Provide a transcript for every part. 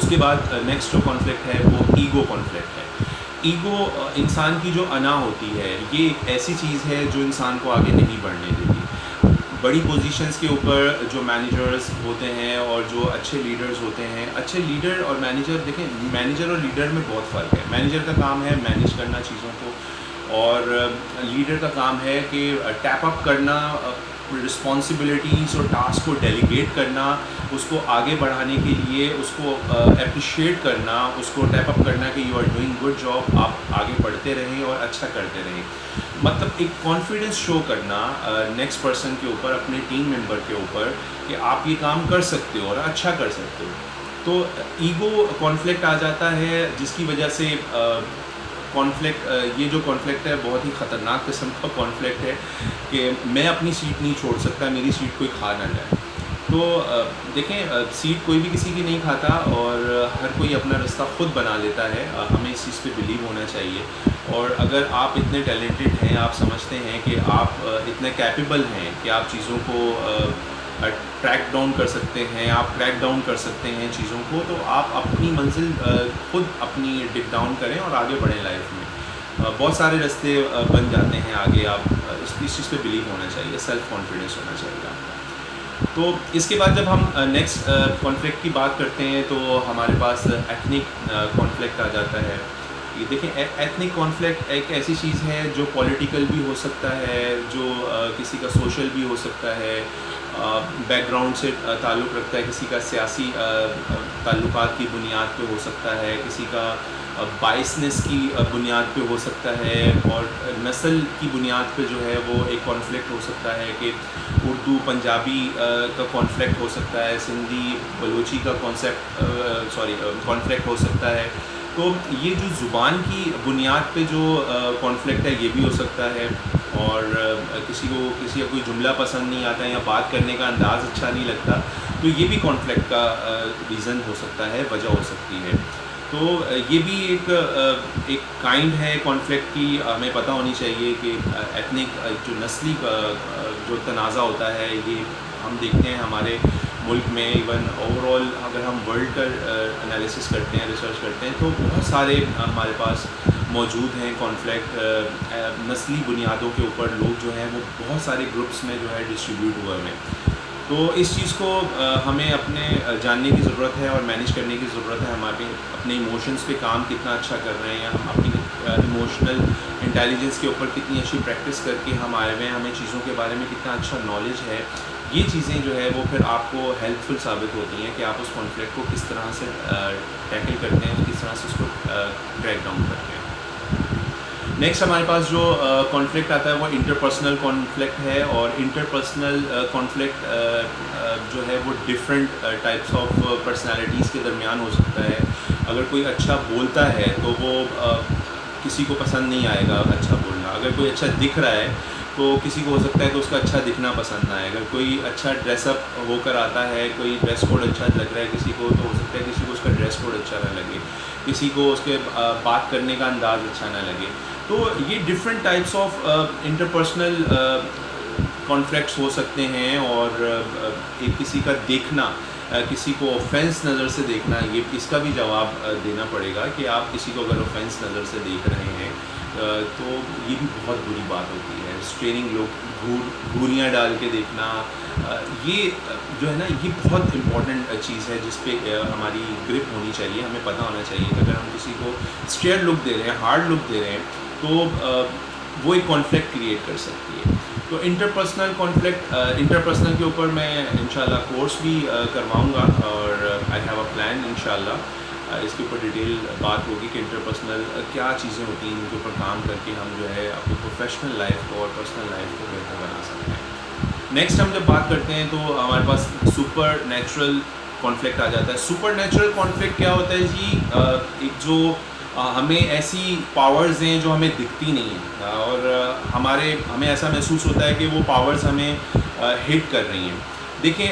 اس کے بعد نیکسٹ جو کانفلکٹ ہے وہ ایگو کانفلکٹ ہے. ایگو انسان کی جو انا ہوتی ہے یہ ایک ایسی چیز ہے جو انسان کو آگے نہیں بڑھنے دیتی. بڑی پوزیشنز کے اوپر جو مینیجرز ہوتے ہیں اور جو اچھے لیڈرز ہوتے ہیں, اچھے لیڈر اور مینیجر, دیکھیں مینیجر اور لیڈر میں بہت فرق ہے. مینیجر کا کام ہے مینیج کرنا چیزوں کو, اور لیڈر کا کام ہے کہ ٹیپ اپ کرنا رسپانسبلٹیز اور ٹاسک کو ڈیلیگیٹ کرنا, اس کو آگے بڑھانے کے لیے اس کو اپریشیٹ کرنا, اس کو ٹیپ اپ کرنا کہ you are doing good job, آپ آگے بڑھتے رہیں اور اچھا کرتے رہیں. مطلب ایک کانفیڈنس شو کرنا نیکسٹ پرسن کے اوپر, اپنے ٹیم ممبر کے اوپر کہ آپ یہ کام کر سکتے ہو اور اچھا کر سکتے ہو. تو ایگو کانفلکٹ آ جاتا ہے جس کی وجہ سے کانفلکٹ, یہ جو کانفلکٹ ہے بہت ہی خطرناک قسم کا کانفلکٹ ہے کہ میں اپنی سیٹ نہیں چھوڑ سکتا, میری سیٹ کوئی کھا نہ جائے. تو دیکھیں سیٹ کوئی بھی کسی کی نہیں کھاتا اور ہر کوئی اپنا رستہ خود بنا لیتا ہے. ہمیں اس چیز پہ بلیو ہونا چاہیے, اور اگر آپ اتنے ٹیلنٹڈ ہیں, آپ سمجھتے ہیں کہ آپ اتنے کیپیبل ہیں کہ آپ چیزوں کو ٹریک ڈاؤن کر سکتے ہیں, آپ کریک ڈاؤن کر سکتے ہیں چیزوں کو, تو آپ اپنی منزل خود اپنی ڈگ ڈاؤن کریں اور آگے بڑھیں لائف میں. بہت سارے راستے بن جاتے ہیں آگے. آپ اس چیز پہ بلیو ہونا چاہیے, سیلف کانفیڈنس ہونا چاہیے آپ کا. تو اس کے بعد جب ہم نیکسٹ کانفلکٹ کی بات کرتے ہیں تو ہمارے پاس ایتھنک کانفلکٹ آ جاتا ہے. یہ دیکھیں ایتھنک کانفلکٹ ایک ایسی چیز ہے جو پولیٹیکل بھی ہو سکتا ہے, جو کسی کا سوشل بھی ہو سکتا ہے, بیک گراؤنڈ سے تعلق رکھتا ہے, کسی کا سیاسی تعلقات کی بنیاد پہ ہو سکتا ہے, کسی کا بائسنس کی بنیاد پہ ہو سکتا ہے, اور نسل کی بنیاد پہ جو ہے وہ ایک کانفلکٹ ہو سکتا ہے کہ اردو پنجابی کا کانفلکٹ ہو سکتا ہے, سندھی بلوچی کا کانفلکٹ ہو سکتا ہے. تو یہ جو زبان کی بنیاد پہ جو کانفلکٹ ہے یہ بھی ہو سکتا ہے, اور کسی کا کوئی جملہ پسند نہیں آتا ہے یا بات کرنے کا انداز اچھا نہیں لگتا, تو یہ بھی کانفلکٹ کا ریزن ہو سکتا ہے, وجہ ہو سکتی ہے. تو یہ بھی ایک کائنڈ ہے کانفلکٹ کی. ہمیں پتہ ہونی چاہیے کہ ایتھنک جو نسلی جو تنازع ہوتا ہے یہ ہم دیکھتے ہیں ہمارے ملک میں, ایون اوور آل اگر ہم ورلڈ کا انالیسس کرتے ہیں, ریسرچ کرتے ہیں, تو بہت سارے ہمارے پاس موجود ہیں کانفلکٹ. نسلی بنیادوں کے اوپر لوگ جو ہیں وہ بہت سارے گروپس میں جو ہے ڈسٹریبیوٹ ہوئے ہیں. تو اس چیز کو ہمیں اپنے جاننے کی ضرورت ہے اور مینیج کرنے کی ضرورت ہے. ہمارے اپنے ایموشنس پہ کام کتنا اچھا کر رہے ہیں, ہم اپنی ایموشنل انٹیلیجنس کے اوپر کتنی اچھی پریکٹس کر کے ہم آئے ہوئے ہیں, ہمیں چیزوں کے بارے میں کتنا اچھا نالج ہے. یہ چیزیں جو ہے وہ پھر آپ کو ہیلپ فل ثابت ہوتی ہیں کہ آپ اس کانفلکٹ کو کس طرح سے ٹیکل کرتے ہیں, کس طرح سے اس کو کریک ڈاؤن کرتے ہیں. نیکسٹ ہمارے پاس جو کانفلکٹ آتا ہے وہ انٹرپرسنل کانفلکٹ ہے, اور انٹرپرسنل کانفلکٹ جو ہے وہ ڈفرینٹ ٹائپس آف پرسنالٹیز کے درمیان ہو سکتا ہے. اگر کوئی اچھا بولتا ہے تو وہ کسی کو پسند نہیں آئے گا اچھا بولنا. اگر کوئی اچھا دکھ رہا ہے تو کسی کو ہو سکتا ہے کہ اس کا اچھا دکھنا پسند نہ آئے. اگر کوئی اچھا ڈریس اپ ہو کر آتا ہے, کوئی ڈریس کوڈ اچھا لگ رہا ہے کسی کو, تو ہو سکتا ہے کسی کو اس کا ڈریس کوڈ اچھا نہ لگے, کسی کو اس کے بات کرنے کا انداز اچھا نہ لگے. تو یہ different types of interpersonal conflicts ہو سکتے ہیں, اور ایک کسی کا دیکھنا, کسی کو آفینس نظر سے دیکھنا, یہ اس کا بھی جواب دینا پڑے گا کہ آپ کسی کو اگر آفینس نظر سے دیکھ رہے ہیں تو یہ بھی بہت بری بات ہوتی ہے. اسٹریننگ لوگ گھوریاں ڈال کے دیکھنا, یہ جو ہے نا یہ بہت امپورٹنٹ چیز ہے جس پہ ہماری گرپ ہونی چاہیے. ہمیں پتہ ہونا چاہیے کہ اگر ہم کسی کو اسٹیئر لک دے رہے ہیں, ہارڈ لک دے رہے ہیں, تو وہ ایک کانفلکٹ کریٹ کر سکتی ہے. تو انٹرپرسنل کانفلکٹ, انٹرپرسنل کے اوپر میں انشاءاللہ کورس بھی کرواؤں گا, اور آئی ہیو اے پلان انشاءاللہ. اس کے اوپر ڈیٹیل بات ہوگی کہ انٹرپرسنل کیا چیزیں ہوتی ہیں, ان کے اوپر کام کر کے ہم جو ہے اپنی پروفیشنل لائف کو اور پرسنل لائف کو بہتر بنا سکتے ہیں. نیکسٹ ہم جب بات کرتے ہیں تو ہمارے پاس سپر نیچرل کانفلکٹ آ جاتا ہے. سپر نیچرل کانفلکٹ کیا ہوتا ہے جی؟ ایک جو ہمیں ایسی پاورز ہیں جو ہمیں دکھتی نہیں ہیں, اور ہمیں ایسا محسوس ہوتا ہے کہ وہ پاورز ہمیں ہٹ کر رہی ہیں. دیکھیں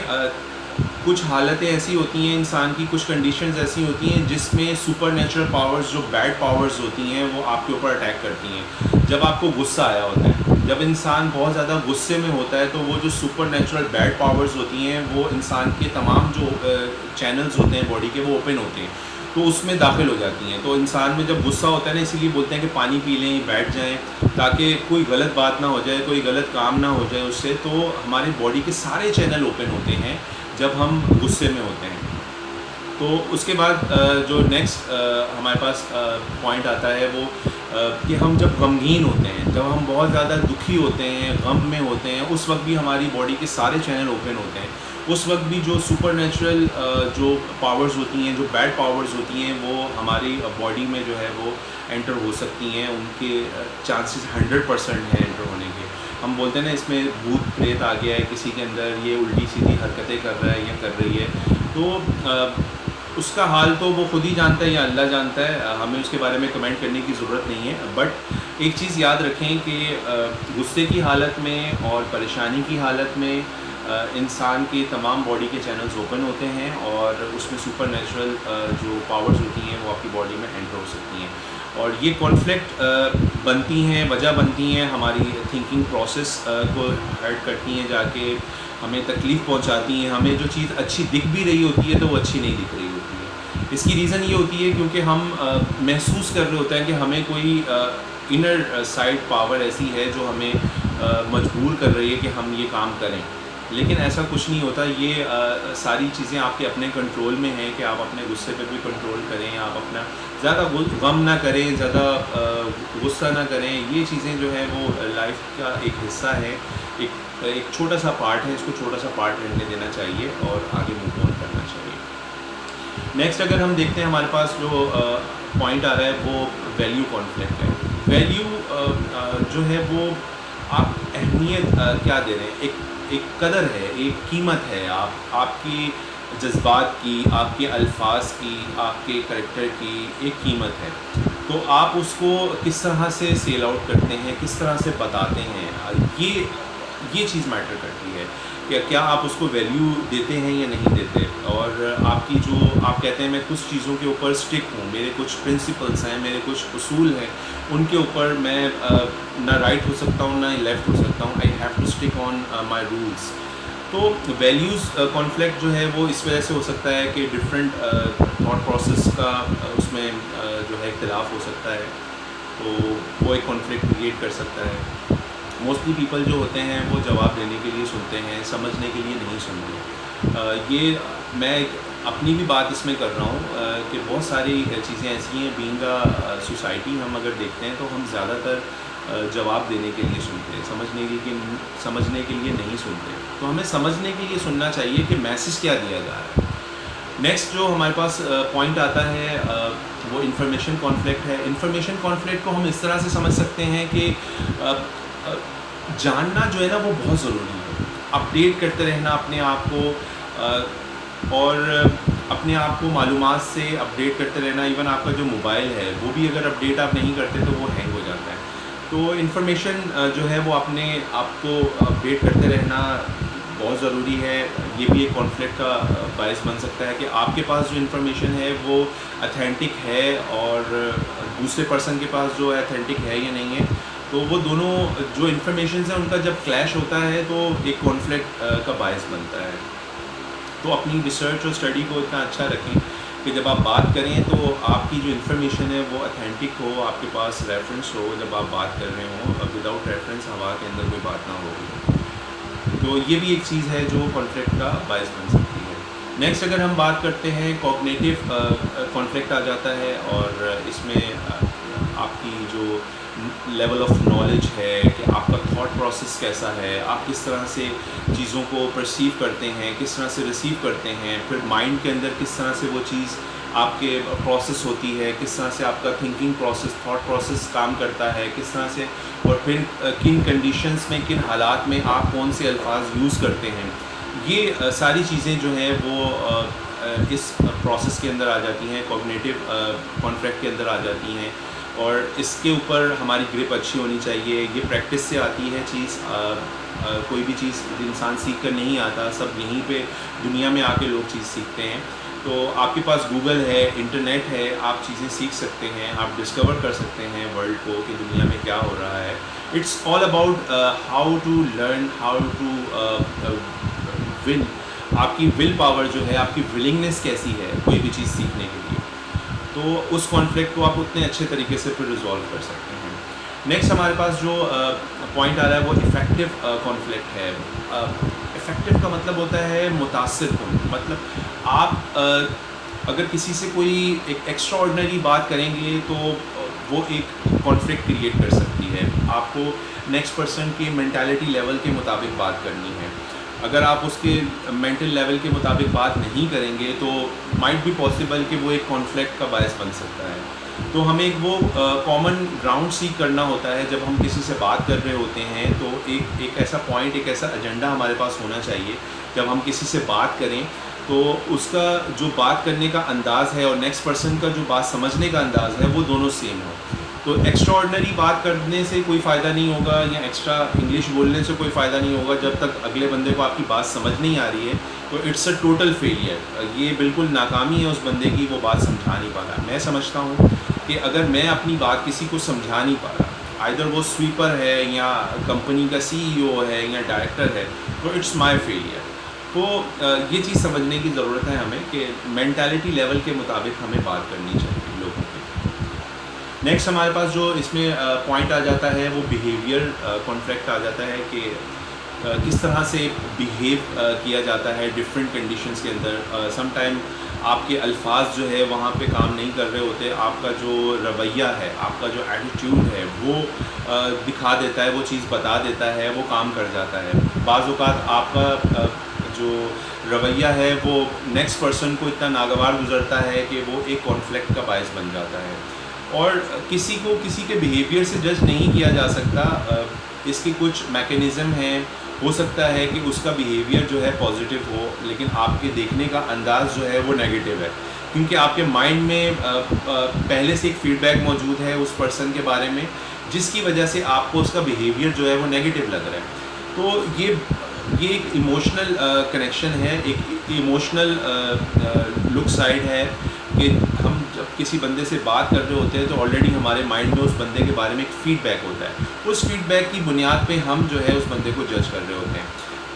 کچھ حالتیں ایسی ہوتی ہیں انسان کی, کچھ کنڈیشنز ایسی ہوتی ہیں جس میں سپر نیچرل پاورز جو بیڈ پاورز ہوتی ہیں وہ آپ کے اوپر اٹیک کرتی ہیں. جب آپ کو غصہ آیا ہوتا ہے, جب انسان بہت زیادہ غصے میں ہوتا ہے تو وہ جو سپر نیچرل بیڈ پاورز ہوتی ہیں وہ انسان کے تمام جو چینلز ہوتے ہیں باڈی کے وہ اوپن ہوتے ہیں تو اس میں داخل ہو جاتی ہیں. تو انسان میں جب غصہ ہوتا ہے نا اسی لیے بولتے ہیں کہ پانی پی لیں, بیٹھ جائیں تاکہ کوئی غلط بات نہ ہو جائے, کوئی غلط کام نہ ہو جائے اس سے. تو ہماری باڈی کے سارے چینل اوپن ہوتے ہیں جب ہم غصے میں ہوتے ہیں. تو اس کے بعد جو نیکسٹ ہمارے پاس پوائنٹ آتا ہے وہ کہ ہم جب غمگین ہوتے ہیں, جب ہم بہت زیادہ دکھی ہوتے ہیں, غم میں ہوتے ہیں, اس وقت بھی ہماری باڈی کے سارے چینل اوپن ہوتے ہیں. اس وقت بھی جو سپر نیچرل جو پاورز ہوتی ہیں, جو بیڈ پاورز ہوتی ہیں وہ ہماری باڈی میں جو ہے وہ انٹر ہو سکتی ہیں. ان کے چانسز 100% ہیں انٹر ہونے کے. ہم بولتے ہیں نا اس میں بھوت پریت آ گیا ہے کسی کے اندر, یہ الٹی سیدھی حرکتیں کر رہا ہے یا کر رہی ہے, تو اس کا حال تو وہ خود ہی جانتا ہے یا اللہ جانتا ہے, ہمیں اس کے بارے میں کمنٹ کرنے کی ضرورت نہیں ہے. بٹ ایک چیز یاد رکھیں کہ غصے کی حالت میں اور پریشانی کی حالت میں انسان کے تمام باڈی کے چینلز اوپن ہوتے ہیں اور اس میں سپر نیچرل جو پاورز ہوتی ہیں وہ آپ کی باڈی میں انٹر ہو سکتی ہیں. اور یہ کانفلکٹ بنتی ہیں, وجہ بنتی ہیں, ہماری تھنکنگ پروسیس کو ہرٹ کرتی ہیں, جا کے ہمیں تکلیف پہنچاتی ہیں. ہمیں جو چیز اچھی دکھ بھی رہی ہوتی ہے تو وہ اچھی نہیں دکھ رہی ہوتی ہے. اس کی ریزن یہ ہوتی ہے کیونکہ ہم محسوس کر رہے ہوتے ہیں کہ ہمیں کوئی انر سائڈ پاور ایسی ہے جو ہمیں مجبور کر رہی ہے کہ ہم یہ کام کریں. لیکن ایسا کچھ نہیں ہوتا. یہ ساری چیزیں آپ کے اپنے کنٹرول میں ہیں کہ آپ اپنے غصے پہ بھی کنٹرول کریں, آپ اپنا زیادہ غم نہ کریں, زیادہ غصہ نہ کریں. یہ چیزیں جو ہے وہ لائف کا ایک حصہ ہے, ایک چھوٹا سا پارٹ ہے. اس کو چھوٹا سا پارٹ رہنے دینا چاہیے اور آگے موو آن کرنا چاہیے. نیکسٹ اگر ہم دیکھتے ہیں ہمارے پاس جو پوائنٹ آ رہا ہے وہ ویلیو کانفلکٹ ہے. ویلیو جو ہے وہ آپ اہمیت کیا دے رہے ہیں, ایک قدر ہے, ایک قیمت ہے آپ کی جذبات کی, آپ کے الفاظ کی, آپ کے کریکٹر کی ایک قیمت ہے. تو آپ اس کو کس طرح سے سیل آؤٹ کرتے ہیں, کس طرح سے بتاتے ہیں, یہ چیز میٹر کرتی ہے کہ کیا آپ اس کو ویلیو دیتے ہیں یا نہیں دیتے. اور آپ کی جو آپ کہتے ہیں میں کچھ چیزوں کے اوپر اسٹک ہوں, میرے کچھ پرنسپلس ہیں, میرے کچھ اصول ہیں, ان کے اوپر میں نہ رائٹ ہو سکتا ہوں نہ لیفٹ ہو سکتا ہوں. I have to stick on my rules. تو ویلیوز کانفلکٹ جو ہے وہ اس وجہ سے ہو سکتا ہے کہ ڈفرینٹ تھاٹ پروسیس کا اس میں جو ہے اختلاف ہو سکتا ہے, تو وہ ایک کانفلکٹ کریٹ کر سکتا ہے. موسٹلی پیپل جو ہوتے ہیں وہ جواب دینے کے لیے سنتے ہیں, سمجھنے کے لیے نہیں سنتے. یہ میں اپنی بھی بات اس میں کر رہا ہوں کہ بہت ساری چیزیں ایسی ہیں. بینگ سوسائٹی ہم اگر دیکھتے ہیں تو ہم زیادہ تر جواب دینے کے لیے سنتے ہیں, سمجھنے کے لیے نہیں سنتے. تو ہمیں سمجھنے کے لیے سننا چاہیے کہ میسج کیا دیا جا رہا ہے. نیکسٹ جو ہمارے پاس پوائنٹ آتا ہے وہ انفارمیشن کانفلکٹ ہے. انفارمیشن کانفلکٹ کو ہم اس طرح سے سمجھ سکتے ہیں کہ جاننا جو ہے نا وہ بہت ضروری ہے. اپڈیٹ کرتے رہنا اپنے آپ کو, اور اپنے آپ کو معلومات سے اپڈیٹ کرتے رہنا. ایون آپ کا جو موبائل ہے وہ بھی اگر اپڈیٹ آپ نہیں کرتے تو وہ ہینگ ہو جاتا ہے. تو انفارمیشن جو ہے وہ اپنے آپ کو اپڈیٹ کرتے رہنا بہت ضروری ہے. یہ بھی ایک کانفلکٹ کا باعث بن سکتا ہے کہ آپ کے پاس جو انفارمیشن ہے وہ اتھینٹک ہے اور دوسرے پرسن کے پاس جو ہے اتھینٹک ہے یا نہیں ہے. تو وہ دونوں جو انفارمیشنز ہیں ان کا جب کلیش ہوتا ہے تو ایک کانفلکٹ کا باعث بنتا ہے. تو اپنی ریسرچ اور اسٹڈی کو اتنا اچھا رکھیں کہ جب آپ بات کریں تو آپ کی جو انفارمیشن ہے وہ اتھینٹک ہو, آپ کے پاس ریفرنس ہو جب آپ بات کر رہے ہوں. وداؤٹ ریفرنس ہوا کے اندر کوئی بات نہ ہوگی. تو یہ بھی ایک چیز ہے جو کانفلکٹ کا باعث بن سکتی ہے. نیکسٹ اگر ہم بات کرتے ہیں کوگنیٹیو کانفلکٹ آ جاتا ہے, اور اس میں آپ کی جو لیول آف نالج ہے کہ آپ کا تھاٹ پروسیس کیسا ہے, آپ کس طرح سے چیزوں کو پرسیو کرتے ہیں, کس طرح سے ریسیو کرتے ہیں, پھر مائنڈ کے اندر کس طرح سے وہ چیز آپ کے پروسیس ہوتی ہے, کس طرح سے آپ کا تھنکنگ پروسیس, تھاٹ پروسیس کام کرتا ہے, کس طرح سے, اور پھر کن کنڈیشنز میں, کن حالات میں آپ کون سے الفاظ یوز کرتے ہیں. یہ ساری چیزیں جو ہیں وہ اس پروسیس کے اندر آ جاتی ہیں, کوگنیٹیو کانفلکٹ کے اندر آ جاتی ہیں. اور اس کے اوپر ہماری گرپ اچھی ہونی چاہیے. یہ پریکٹس سے آتی ہے چیز. کوئی بھی چیز انسان سیکھ کر نہیں آتا, سب یہیں پہ دنیا میں آ کے لوگ چیز سیکھتے ہیں. تو آپ کے پاس گوگل ہے, انٹرنیٹ ہے, آپ چیزیں سیکھ سکتے ہیں, آپ ڈسکور کر سکتے ہیں ورلڈ کو کہ دنیا میں کیا ہو رہا ہے. It's all about how to learn, how to win. آپ کی ول پاور جو ہے, آپ کی ولنگنیس کیسی ہے کوئی بھی چیز سیکھنے کے لیے, تو اس کانفلکٹ کو آپ اتنے اچھے طریقے سے پھر ریزالو کر سکتے ہیں. نیکسٹ ہمارے پاس جو پوائنٹ آ رہا ہے وہ افیکٹو کانفلکٹ ہے. افیکٹو کا مطلب ہوتا ہے متاثر کن. مطلب آپ اگر کسی سے کوئی ایک ایکسٹرا آرڈنری بات کریں گے تو وہ ایک کانفلکٹ کریٹ کر سکتی ہے. آپ کو نیکسٹ پرسن کی مینٹالٹی لیول کے مطابق بات کرنی ہے. اگر آپ اس کے مینٹل لیول کے مطابق بات نہیں کریں گے تو مائٹ بی پاسبل کہ وہ ایک کانفلکٹ کا باعث بن سکتا ہے. تو ہمیں ایک وہ کامن گراؤنڈ سیکھ کرنا ہوتا ہے جب ہم کسی سے بات کر رہے ہوتے ہیں. تو ایک ایسا پوائنٹ, ایک ایسا ایجنڈا ہمارے پاس ہونا چاہیے جب ہم کسی سے بات کریں, تو اس کا جو بات کرنے کا انداز ہے اور نیکسٹ پرسن کا جو بات سمجھنے کا انداز ہے وہ دونوں سیم ہو. تو ایکسٹرا آرڈنری بات کرنے سے کوئی فائدہ نہیں ہوگا, یا ایکسٹرا انگلش بولنے سے کوئی فائدہ نہیں ہوگا جب تک اگلے بندے کو آپ کی بات سمجھ نہیں آ رہی ہے. تو اٹس اے ٹوٹل فیلئر. یہ بالکل ناکامی ہے اس بندے کی, وہ بات سمجھا نہیں پا رہا. میں سمجھتا ہوں کہ اگر میں اپنی بات کسی کو سمجھا نہیں پا رہا, آئدر وہ سویپر ہے یا کمپنی کا CEO ہے یا ڈائریکٹر ہے, تو اٹس مائی فیلئر. تو یہ چیز سمجھنے کی ضرورت ہے ہمیں کہ مینٹالٹی لیول کے مطابق ہمیں بات کرنی چاہیے لوگوں کی. نیکسٹ ہمارے پاس جو اس میں پوائنٹ آ جاتا ہے وہ بیہیویئر کانفلکٹ آ جاتا ہے کہ کس طرح سے بیہیو کیا جاتا ہے ڈفرینٹ کنڈیشنز کے اندر. سم ٹائم آپ کے الفاظ جو ہے وہاں پہ کام نہیں کر رہے ہوتے, آپ کا جو رویہ ہے, آپ کا جو ایٹیٹیوڈ ہے وہ دکھا دیتا ہے, وہ چیز بتا دیتا ہے, وہ کام کر جاتا ہے. بعض اوقات آپ کا جو رویہ ہے وہ نیکسٹ پرسن کو اتنا ناگوار گزرتا ہے کہ وہ ایک کانفلکٹ کا باعث بن جاتا ہے. اور کسی کو کسی کے بیہیویئر سے جج نہیں کیا جا سکتا. اس کی کچھ میکینزم ہیں. ہو سکتا ہے کہ اس کا بیہیویئر جو ہے پازیٹیو ہو, لیکن آپ کے دیکھنے کا انداز جو ہے وہ نیگیٹو ہے, کیونکہ آپ کے مائنڈ میں پہلے سے ایک فیڈ بیک موجود ہے اس پرسن کے بارے میں, جس کی وجہ سے آپ کو اس کا بیہیویئر جو ہے وہ نیگیٹو لگ رہا ہے. تو یہ ایک ایموشنل کنیکشن ہے, ایک ایموشنل لک سائڈ ہے کہ ہم جب کسی بندے سے بات کر رہے ہوتے ہیں تو آلریڈی ہمارے مائنڈ میں اس بندے کے بارے میں ایک فیڈ بیک ہوتا ہے. اس فیڈ بیک کی بنیاد پہ ہم جو ہے اس بندے کو جج کر رہے ہوتے ہیں.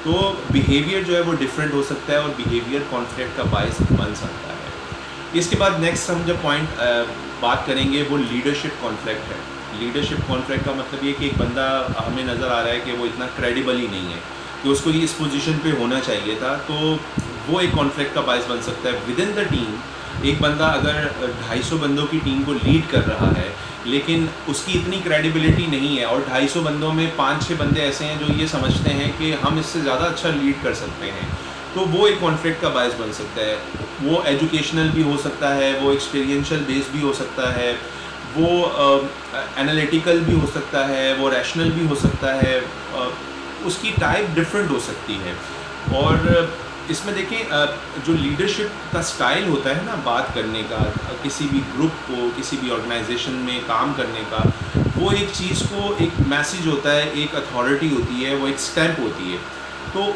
تو بیہیویئر جو ہے وہ ڈفرینٹ ہو سکتا ہے اور بیہیویئر کانفلکٹ کا باعث بن سکتا ہے. اس کے بعد نیکسٹ ہم جب پوائنٹ بات کریں گے وہ لیڈرشپ کانفلکٹ ہے. لیڈرشپ کانفلکٹ کا مطلب یہ کہ ایک بندہ ہمیں نظر آ رہا ہے کہ وہ اتنا کریڈیبل ہی نہیں ہے کہ اس کو یہ اس پوزیشن پہ ہونا چاہیے تھا, تو وہ ایک کانفلکٹ کا باعث بن سکتا ہے. ود ان دا ٹیم ایک بندہ اگر 250 بندوں کی ٹیم کو لیڈ کر رہا ہے لیکن اس کی اتنی کریڈیبلٹی نہیں ہے, اور 250 بندوں میں 5-6 بندے ایسے ہیں جو یہ سمجھتے ہیں کہ ہم اس سے زیادہ اچھا لیڈ کر سکتے ہیں, تو وہ ایک کانفلکٹ کا باعث بن سکتا ہے. وہ ایجوکیشنل بھی ہو سکتا ہے, وہ ایکسپیرینشل بیس بھی ہو سکتا ہے, وہ انالیٹیکل بھی ہو سکتا ہے, وہ ریشنل بھی ہو سکتا ہے, اس کی ٹائپ ڈفرینٹ ہو سکتی ہے. اور اس میں دیکھیں جو لیڈرشپ کا سٹائل ہوتا ہے نا بات کرنے کا, کسی بھی گروپ کو, کسی بھی آرگنائزیشن میں کام کرنے کا, وہ ایک چیز کو ایک میسیج ہوتا ہے, ایک اتھارٹی ہوتی ہے, وہ ایک اسٹیمپ ہوتی ہے. تو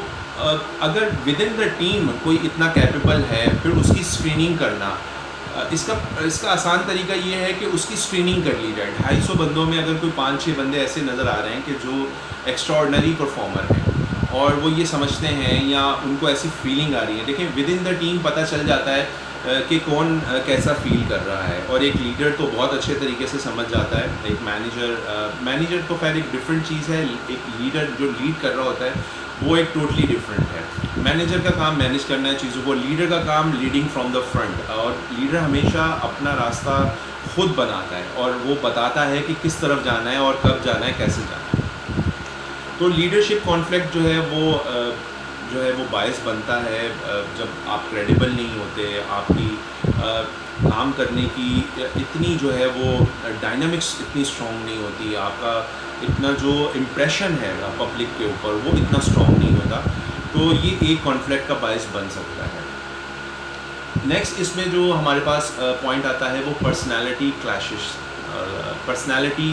اگر ود ان دا ٹیم کوئی اتنا کیپیبل ہے, پھر اس کی اسکریننگ کرنا, اس کا آسان طریقہ یہ ہے کہ اس کی اسکریننگ کر لی جائے. 250 بندوں میں اگر کوئی 5-6 بندے ایسے نظر آ رہے ہیں کہ جو ایکسٹرا آرڈنری پرفارمر ہیں اور وہ یہ سمجھتے ہیں یا ان کو ایسی فیلنگ آ رہی ہے, دیکھیں ود ان دا ٹیم پتہ چل جاتا ہے کہ کون کیسا فیل کر رہا ہے. اور ایک لیڈر تو بہت اچھے طریقے سے سمجھ جاتا ہے. ایک مینیجر تو خیر ایک ڈفرینٹ چیز ہے, ایک لیڈر جو لیڈ کر رہا ہوتا ہے وہ ایک ٹوٹلی ڈفرینٹ ہے. مینیجر کا کام مینیج کرنا ہے چیزوں کو, لیڈر کا کام لیڈنگ فرام دا فرنٹ, اور لیڈر ہمیشہ اپنا راستہ خود بناتا ہے اور وہ بتاتا ہے کہ کس طرف جانا ہے اور کب جانا ہے, کیسے جانا ہے. تو لیڈرشپ کانفلکٹ جو ہے وہ باعث بنتا ہے جب آپ کریڈیبل نہیں ہوتے, آپ کی کام کرنے کی اتنی جو ہے وہ ڈائنامکس اتنی اسٹرانگ نہیں ہوتی, آپ کا اتنا جو امپریشن ہے پبلک کے اوپر وہ اتنا اسٹرانگ نہیں ہوتا, تو یہ ایک کانفلکٹ کا باعث بن سکتا ہے. نیکسٹ اس میں جو ہمارے پاس پوائنٹ آتا ہے وہ پرسنالٹی کلیشز. پرسنالٹی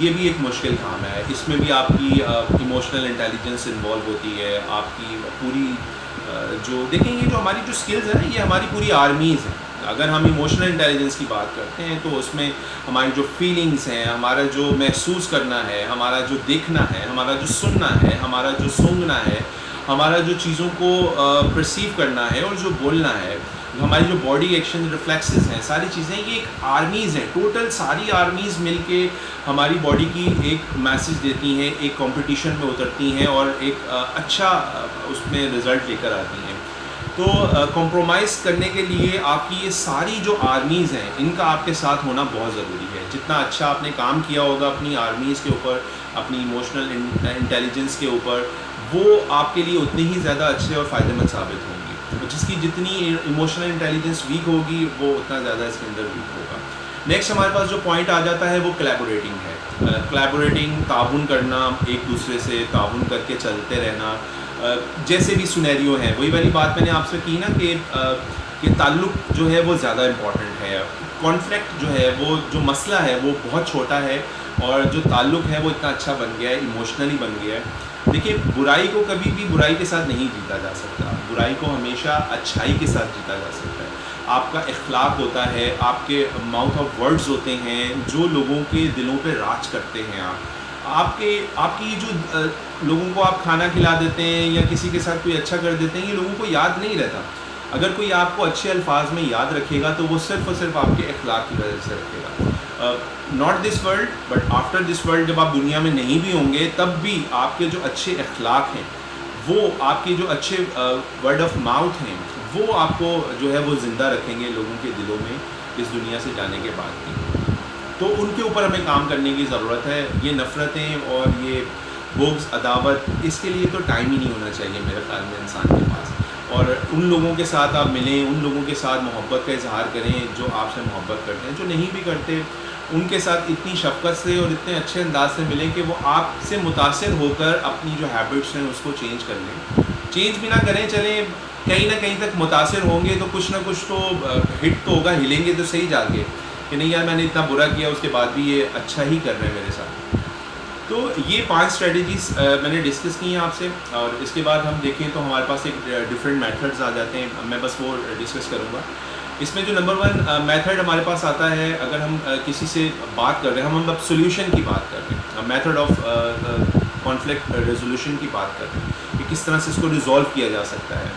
یہ بھی ایک مشکل کام ہے. اس میں بھی آپ کی ایموشنل انٹیلیجنس انوالو ہوتی ہے. آپ کی پوری جو دیکھیں یہ جو ہماری جو اسکلز ہیں نا یہ ہماری پوری آرمیز ہیں. اگر ہم ایموشنل انٹیلیجنس کی بات کرتے ہیں تو اس میں ہماری جو فیلنگس ہیں, ہمارا جو محسوس کرنا ہے, ہمارا جو دیکھنا ہے, ہمارا جو سننا ہے, ہمارا جو سونگنا ہے, ہمارا جو چیزوں کو پرسیو کرنا ہے اور جو بولنا ہے, ہماری جو باڈی ایکشن ریفلیکسز ہیں, ساری چیزیں یہ ایک آرمیز ہیں. ٹوٹل ساری آرمیز مل کے ہماری باڈی کی ایک میسج دیتی ہیں, ایک کمپٹیشن میں اترتی ہیں اور ایک اچھا اس میں رزلٹ لے کر آتی ہیں. تو کمپرومائز کرنے کے لیے آپ کی یہ ساری جو آرمیز ہیں ان کا آپ کے ساتھ ہونا بہت ضروری ہے. جتنا اچھا آپ نے کام کیا ہوگا اپنی آرمیز کے اوپر, اپنی ایموشنل انٹیلیجنس کے اوپر, وہ آپ کے لیے اتنی ہی زیادہ اچھے اور فائدہ مند ثابت ہوں گی. جس کی جتنی ایموشنل انٹیلیجنس ویک ہوگی وہ اتنا زیادہ اس کے اندر ویک ہوگا. نیکسٹ ہمارے پاس جو پوائنٹ آ جاتا ہے وہ کلیبوریٹنگ ہے. کلیبوریٹنگ, تعاون کرنا, ایک دوسرے سے تعاون کر کے چلتے رہنا. جیسے بھی سنیریو ہیں, وہی والی بات میں نے آپ سے کی نا کہ تعلق جو ہے وہ زیادہ امپورٹنٹ ہے. کانفلکٹ جو ہے وہ جو مسئلہ ہے وہ بہت چھوٹا ہے اور جو تعلق ہے وہ اتنا اچھا بن گیا ہے, ایموشنلی بن گیا ہے. دیکھیے برائی کو کبھی بھی برائی کے ساتھ نہیں جیتا جا سکتا. برائی کو ہمیشہ اچھائی کے ساتھ جیتا جا سکتا ہے. آپ کا اخلاق ہوتا ہے, آپ کے ماؤتھ آف ورڈز ہوتے ہیں جو لوگوں کے دلوں پہ راج کرتے ہیں. آپ کی جو لوگوں کو آپ کھانا کھلا دیتے ہیں یا کسی کے ساتھ کوئی اچھا کر دیتے ہیں, یہ لوگوں کو یاد نہیں رہتا. اگر کوئی آپ کو اچھے الفاظ میں یاد رکھے گا تو وہ صرف اور صرف آپ کے اخلاق کی وجہ سے رکھے گا. Not this world but after this world, جب آپ دنیا میں نہیں بھی ہوں گے تب بھی آپ کے جو اچھے اخلاق ہیں, وہ آپ کے جو اچھے ورڈ آف ماؤتھ ہیں, وہ آپ کو جو ہے وہ زندہ رکھیں گے لوگوں کے دلوں میں اس دنیا سے جانے کے بعد بھی. تو ان کے اوپر ہمیں کام کرنے کی ضرورت ہے. یہ نفرتیں اور یہ بغض, عداوت, اس کے لیے تو ٹائم ہی نہیں ہونا چاہیے میرے خیال میں انسان کے پاس. اور ان لوگوں کے ساتھ آپ ملیں, ان لوگوں کے ساتھ محبت کا اظہار کریں جو آپ سے محبت کرتے ہیں. جو نہیں بھی کرتے ان کے ساتھ اتنی شفقت سے اور اتنے اچھے انداز سے ملیں کہ وہ آپ سے متاثر ہو کر اپنی جو ہیبٹس ہیں اس کو چینج کر لیں. چینج بھی نہ کریں, چلیں کہیں نہ کہیں تک متاثر ہوں گے تو کچھ نہ کچھ تو ہٹ تو ہوگا, ہلیں گے تو صحیح جا کے کہ نہیں یار میں نے اتنا برا کیا اس کے بعد بھی یہ اچھا ہی کر رہے ہیں میرے ساتھ. تو یہ 5 اسٹریٹجیز میں نے ڈسکس کی ہیں آپ سے. اور اس کے بعد ہم دیکھیں تو ہمارے پاس ایک ڈفرینٹ میتھڈز آ جاتے ہیں, میں بس وہ ڈسکس کروں گا. اس میں جو نمبر 1 میتھڈ ہمارے پاس آتا ہے, اگر ہم کسی سے بات کر رہے ہیں, ہم اب سولوشن کی بات کر رہے ہیں, میتھڈ آف کانفلکٹ ریزولوشن کی بات کر رہے ہیں کہ کس طرح سے اس کو ریزولو کیا جا سکتا ہے.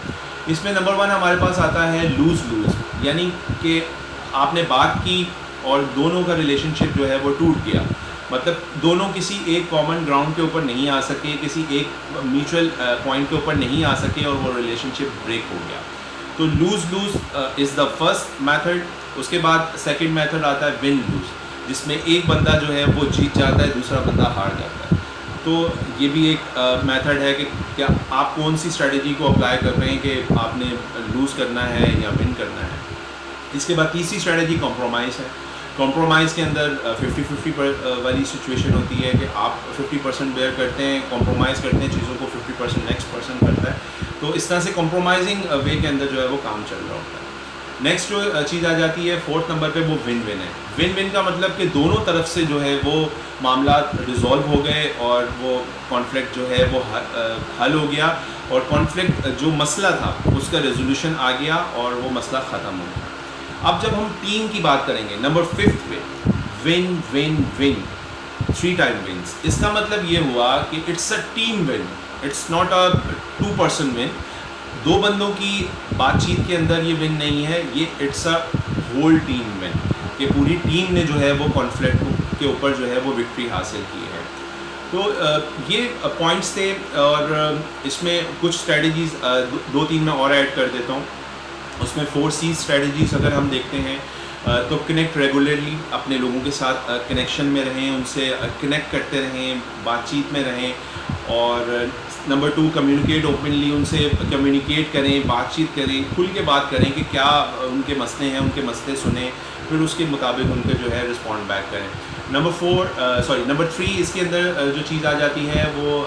اس میں نمبر 1 ہمارے پاس آتا ہے لوز لوز, یعنی کہ آپ نے بات کی اور دونوں کا ریلیشن شپ جو ہے وہ ٹوٹ گیا. مطلب دونوں کسی ایک کامن گراؤنڈ کے اوپر نہیں آ سکے, کسی ایک میوچل پوائنٹ کے اوپر نہیں آ سکے اور وہ ریلیشن شپ بریک ہو گیا. تو lose lose is the first method. اس کے بعد سیکنڈ میتھڈ آتا ہے ون لوز, جس میں ایک بندہ جو ہے وہ جیت جاتا ہے, دوسرا بندہ ہار جاتا ہے. تو یہ بھی ایک میتھڈ ہے کہ کیا آپ کون سی اسٹریٹجی کو اپلائی کر رہے ہیں کہ آپ نے لوز کرنا ہے یا ون کرنا ہے. اس کے بعد تیسری اسٹریٹجی کمپرومائز ہے. کمپرومائز کے اندر 50-50 والی سچویشن ہوتی ہے کہ آپ 50% بیئر کرتے ہیں, کمپرومائز کرتے ہیں چیزوں کو, 50% نیکسٹ پرسن کرتا ہے. تو اس طرح سے کمپرومائزنگ وے کے اندر جو ہے وہ کام چل رہا ہوتا ہے. نیکسٹ جو چیز آ جاتی ہے 4تھ نمبر پہ, وہ ون ون ہے. ون ون کا مطلب کہ دونوں طرف سے جو ہے وہ معاملات ریزولو ہو گئے اور وہ کانفلکٹ جو ہے وہ حل ہو گیا, اور کانفلکٹ جو مسئلہ تھا اس کا ریزولوشن آ گیا اور وہ مسئلہ ختم ہو گیا. اب جب ہم ٹیم کی بات کریں گے نمبر 5 پہ, one one one, 3 time once. اس کا مطلب یہ ہوا کہ it's a team one, it's not a 2 person one. 2 بندوں کی بات چیت کے اندر یہ ون نہیں ہے, یہ it's a whole team won, کہ پوری ٹیم نے جو ہے وہ کانفلکٹ کے اوپر جو ہے وہ وکٹری حاصل کی ہے. تو یہ پوائنٹس تھے, اور اس میں کچھ اسٹریٹجیز 2-3 میں اور ایڈ کر دیتا ہوں. اس میں 4C اسٹریٹجیز اگر ہم دیکھتے ہیں تو کنیکٹ ریگولرلی, اپنے لوگوں کے ساتھ کنیکشن میں رہیں, ان سے کنیکٹ کرتے رہیں, بات چیت میں رہیں. اور نمبر 2 کمیونیکیٹ اوپنلی, ان سے کمیونیکیٹ کریں, بات چیت کریں, کھل کے بات کریں کہ کیا ان کے مسئلے ہیں, ان کے مسئلے سنیں, پھر اس کے مطابق ان کے جو ہے رسپونڈ بیک کریں. نمبر 3 اس کے اندر جو چیز آ جاتی ہے وہ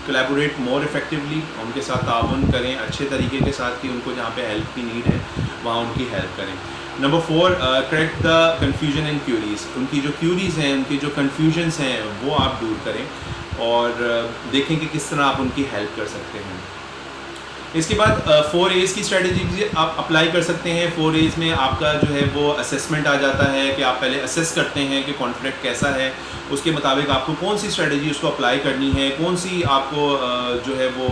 کولیبوریٹ مور افیکٹولی, ان کے ساتھ تعاون کریں اچھے طریقے کے ساتھ کہ ان کو جہاں پہ ہیلپ کی نیڈ ہے وہاں ان کی ہیلپ کریں. Number 4 correct the confusion and queries. ان کی جو کیوریز ہیں, ان کی جو کنفیوژنس ہیں وہ آپ دور کریں اور دیکھیں کہ کس طرح آپ ان کی ہیلپ کر سکتے ہیں. اس کے بعد 4A's کی اسٹریٹجی بھی آپ اپلائی کر سکتے ہیں. 4A's میں آپ کا جو ہے وہ اسیسمنٹ آ جاتا ہے کہ آپ پہلے اسیس کرتے ہیں کہ کانفلکٹ کیسا ہے, اس کے مطابق آپ کو کون سی اسٹریٹجی اس کو اپلائی کرنی ہے, کون سی آپ کو جو ہے وہ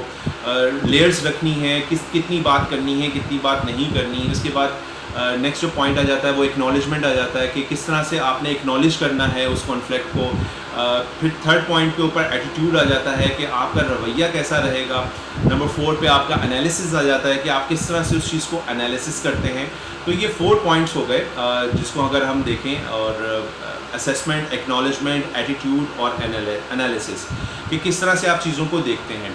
لیئرز رکھنی ہے, کتنی بات کرنی ہے, کتنی بات نہیں کرنی. اس کے بعد نیکسٹ جو پوائنٹ آ جاتا ہے وہ اکنالجمنٹ آ جاتا ہے کہ کس طرح سے آپ نے اکنالج کرنا ہے اس کانفلکٹ کو. پھر تھرڈ پوائنٹ کے اوپر ایٹیٹیوڈ آ جاتا ہے کہ آپ کا رویہ کیسا رہے گا. نمبر 4 پہ آپ کا انالیسس آ جاتا ہے کہ آپ کس طرح سے اس چیز کو انالیسس کرتے ہیں. تو یہ 4 پوائنٹس ہو گئے جس کو اگر ہم دیکھیں, اور اسیسمنٹ, ایکنالجمنٹ, ایٹیٹیوڈ اور انالیسس, کہ کس طرح سے آپ چیزوں کو دیکھتے ہیں.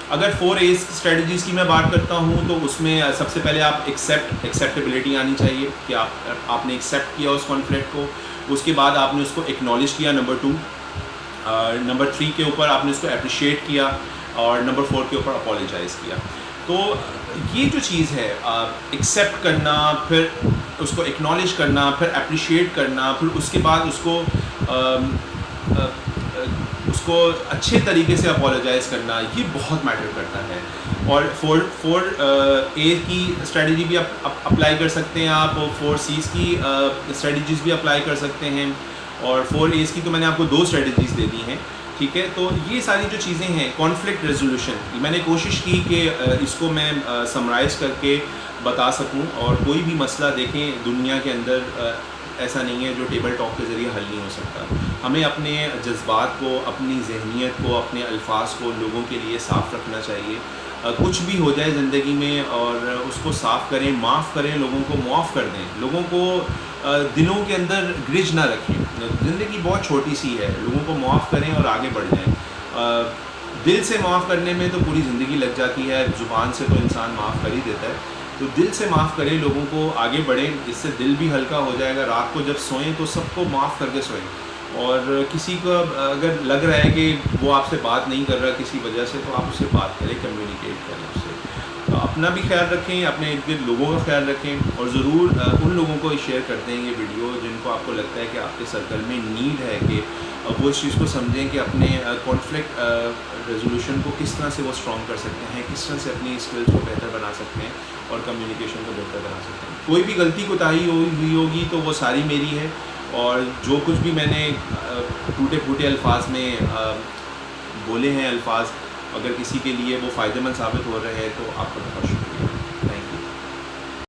اگر 4A's اسٹریٹجیز کی میں بات کرتا ہوں تو اس میں سب سے پہلے آپ ایکسیپٹیبلٹی آنی چاہیے کہ آپ نے ایکسیپٹ کیا اس کانفلکٹ کو. اس کے بعد آپ نے اس کو ایکنالج کیا, نمبر 2. نمبر 3 کے اوپر آپ نے اس کو اپریشیٹ کیا, اور نمبر 4 کے اوپر اپولوجائز کیا. تو یہ جو چیز ہے ایکسیپٹ کرنا, پھر اس کو اکنالج کرنا, پھر اپریشیٹ کرنا, پھر اس کے بعد اس کو اچھے طریقے سے اپولوجائز کرنا, یہ بہت میٹر کرتا ہے. اور 4A کی اسٹریٹجی بھی اپلائی کر سکتے ہیں آپ, 4C's کی اسٹریٹجیز بھی اپلائی کر سکتے ہیں, اور 4A's کی تو میں نے آپ کو 2 اسٹریٹجیز دے دی ہیں. ٹھیک ہے, تو یہ ساری جو چیزیں ہیں کانفلکٹ ریزولوشن, میں نے کوشش کی کہ اس کو میں سمرائز کر کے بتا سکوں. اور کوئی بھی مسئلہ دیکھیں دنیا کے اندر ایسا نہیں ہے جو ٹیبل ٹاک کے ذریعے حل نہیں ہو سکتا. ہمیں اپنے جذبات کو, اپنی ذہنیت کو, اپنے الفاظ کو لوگوں کے لیے صاف رکھنا چاہیے. کچھ بھی ہو جائے زندگی میں, اور اس کو صاف کریں, معاف کریں, لوگوں کو معاف کر دیں, لوگوں کو دلوں کے اندر گرج نہ رکھیں. زندگی بہت چھوٹی سی ہے, لوگوں کو معاف کریں اور آگے بڑھ جائیں. دل سے معاف کرنے میں تو پوری زندگی لگ جاتی ہے, زبان سے تو انسان معاف کر ہی دیتا ہے. تو دل سے معاف کریں, لوگوں کو آگے بڑھیں, اس سے دل بھی ہلکا ہو جائے گا. رات کو جب سوئیں تو سب کو معاف کر کے سوئیں, اور کسی کو اگر لگ رہا ہے کہ وہ آپ سے بات نہیں کر رہا کسی وجہ سے, تو آپ اس سے بات کریں, کمیونیکیٹ کریں اس سے. تو اپنا بھی خیال رکھیں, اپنے ارد گرد لوگوں کا خیال رکھیں, اور ضرور ان لوگوں کو شیئر کرتے ہیں یہ ویڈیو جن کو آپ کو لگتا ہے کہ آپ کے سرکل میں نیڈ ہے کہ وہ اس چیز کو سمجھیں کہ اپنے کانفلکٹ ریزولوشن کو کس طرح سے وہ اسٹرانگ کر سکتے ہیں, کس طرح سے اپنی اسکلس کو بہتر بنا سکتے ہیں, اور کمیونیکیشن کو بہتر بنا سکتے ہیں. کوئی بھی غلطی کوتاہی ہوئی ہوگی تو وہ ساری میری ہے, اور جو کچھ بھی میں نے ٹوٹے پھوٹے الفاظ میں بولے ہیں الفاظ, اگر کسی کے لیے وہ فائدہ مند ثابت ہو رہے ہیں تو آپ کا بہت شکریہ. Thank you.